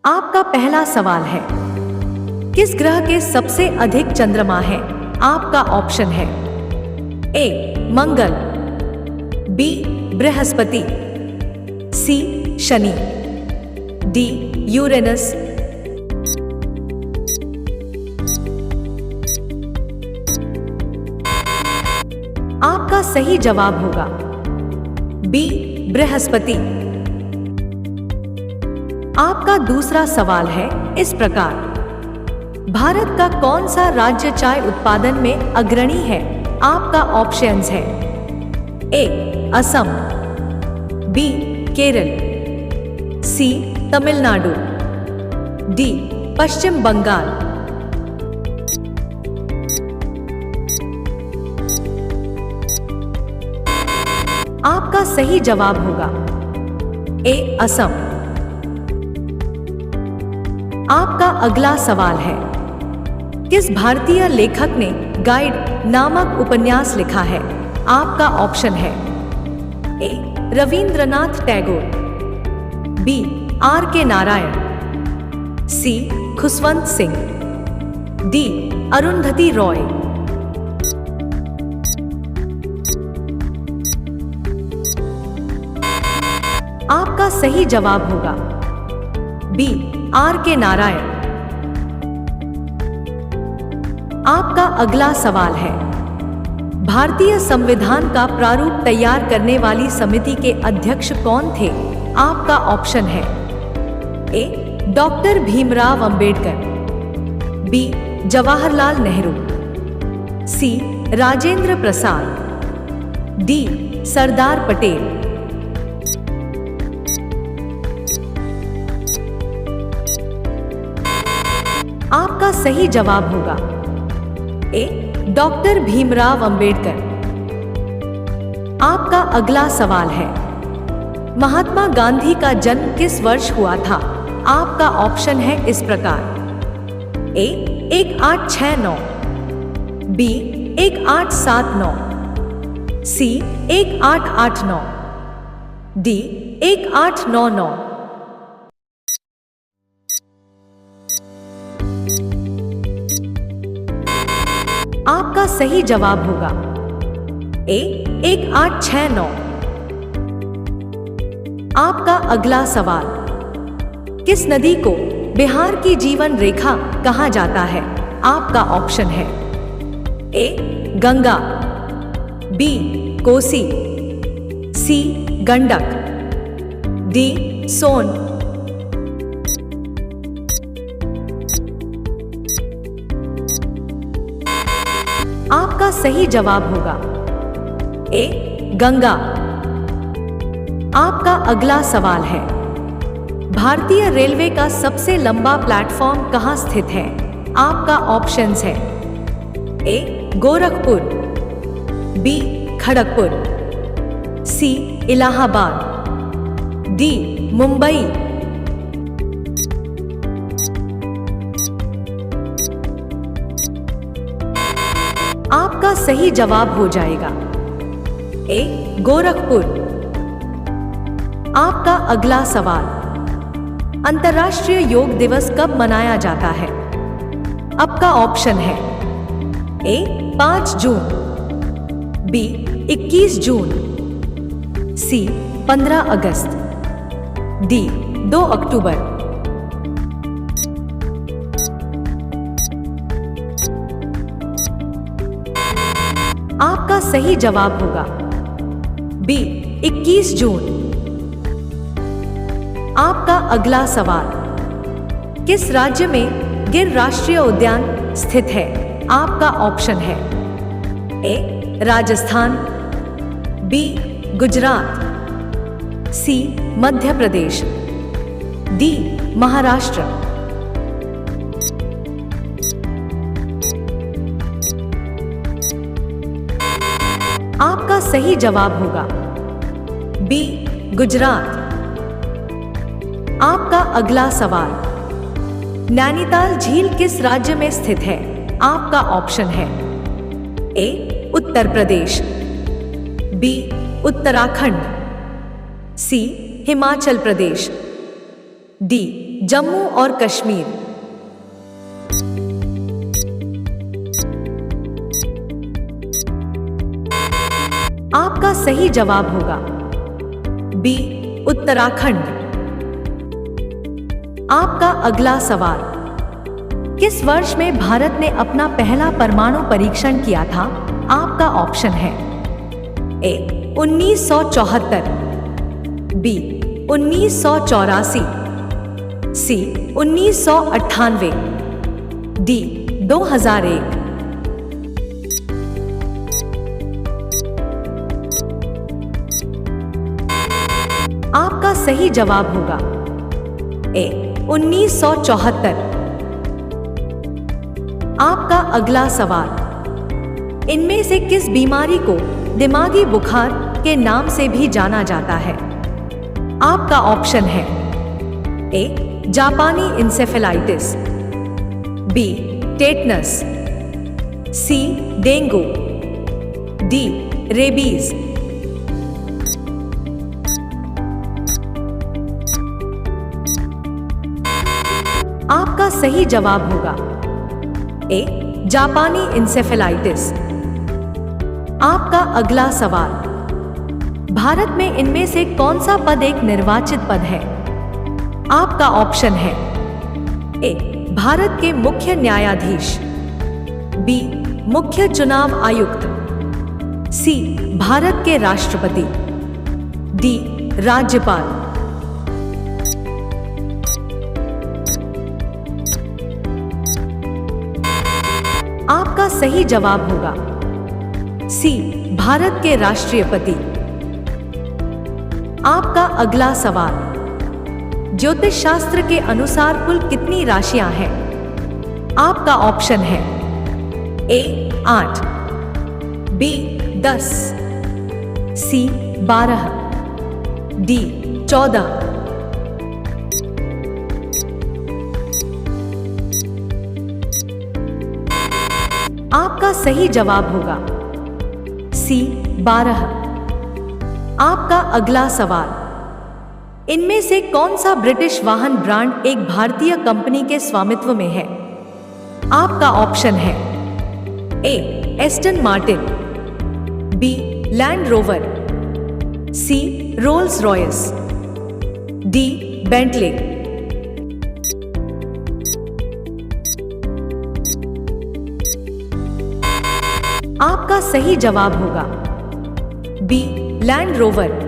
आपका पहला सवाल है, किस ग्रह के सबसे अधिक चंद्रमा हैं? आपका ऑप्शन है ए मंगल, बी बृहस्पति, सी शनि, डी यूरेनस। आपका सही जवाब होगा बी बृहस्पति। आपका दूसरा सवाल है इस प्रकार, भारत का कौन सा राज्य चाय उत्पादन में अग्रणी है? आपका ऑप्शंस है ए असम, बी केरल, सी तमिलनाडु, डी पश्चिम बंगाल। आपका सही जवाब होगा ए असम। आपका अगला सवाल है, किस भारतीय लेखक ने गाइड नामक उपन्यास लिखा है? आपका ऑप्शन है ए रविंद्रनाथ टैगोर, बी आर के नारायण, सी खुशवंत सिंह, डी अरुंधति रॉय। आपका सही जवाब होगा बी आर के नारायण। आपका अगला सवाल है, भारतीय संविधान का प्रारूप तैयार करने वाली समिति के अध्यक्ष कौन थे? आपका ऑप्शन है ए डॉक्टर भीमराव अंबेडकर, बी जवाहरलाल नेहरू, सी राजेंद्र प्रसाद, डी सरदार पटेल। आपका सही जवाब होगा ए डॉक्टर भीमराव अंबेडकर। आपका अगला सवाल है, महात्मा गांधी का जन्म किस वर्ष हुआ था? आपका ऑप्शन है इस प्रकार, ए 1869, बी 1879, सी 1889, डी 1899। आपका सही जवाब होगा ए 1869। आपका अगला सवाल, किस नदी को बिहार की जीवन रेखा कहा जाता है? आपका ऑप्शन है ए गंगा, बी कोसी, सी गंडक, डी सोन। आपका सही जवाब होगा ए गंगा। आपका अगला सवाल है, भारतीय रेलवे का सबसे लंबा प्लेटफॉर्म कहां स्थित है? आपका ऑप्शंस है ए गोरखपुर, बी खड़गपुर, सी इलाहाबाद, डी मुंबई। आपका सही जवाब हो जाएगा ए गोरखपुर। आपका अगला सवाल, अंतर्राष्ट्रीय योग दिवस कब मनाया जाता है? आपका ऑप्शन है ए 5 जून, बी 21 जून, सी 15 अगस्त, डी 2 अक्टूबर। आपका सही जवाब होगा बी 21 जून। आपका अगला सवाल, किस राज्य में गिर राष्ट्रीय उद्यान स्थित है? आपका ऑप्शन है ए राजस्थान, बी गुजरात, सी मध्य प्रदेश, डी महाराष्ट्र। आपका सही जवाब होगा बी गुजरात। आपका अगला सवाल, नैनीताल झील किस राज्य में स्थित है? आपका ऑप्शन है ए उत्तर प्रदेश, बी उत्तराखंड, सी हिमाचल प्रदेश, डी जम्मू और कश्मीर। आपका सही जवाब होगा बी, उत्तराखंड। आपका अगला सवाल, किस वर्ष में भारत ने अपना पहला परमाणु परीक्षण किया था? आपका ऑप्शन है ए, 1974, बी, 1984, सी, 1998, डी, 2001। आपका सही जवाब होगा ए, 1974। आपका अगला सवाल, इनमें से किस बीमारी को दिमागी बुखार के नाम से भी जाना जाता है? आपका ऑप्शन है ए, जापानी इंसेफेलाइटिस, बी, टेटनस, सी, डेंगू, डी, रेबीज। आपका सही जवाब होगा ए, जापानी इंसेफेलाइटिस। आपका अगला सवाल, भारत में इनमें से कौन सा पद एक निर्वाचित पद है? आपका ऑप्शन है ए, भारत के मुख्य न्यायाधीश, बी, मुख्य चुनाव आयुक्त, सी, भारत के राष्ट्रपति, डी, राज्यपाल। आपका सही जवाब होगा सी, भारत के राष्ट्रपति। आपका अगला सवाल, ज्योतिष शास्त्र के अनुसार कुल कितनी राशियां हैं? आपका ऑप्शन है ए, 8, बी, 10, सी, 12, डी, 14। आपका सही जवाब होगा सी, 12। आपका अगला सवाल, इनमें से कौन सा ब्रिटिश वाहन ब्रांड एक भारतीय कंपनी के स्वामित्व में है? आपका ऑप्शन है A, Aston Martin, B, Land Rover, C, Rolls Royce, D, Bentley. आपका सही जवाब होगा बी, लैंड रोवर।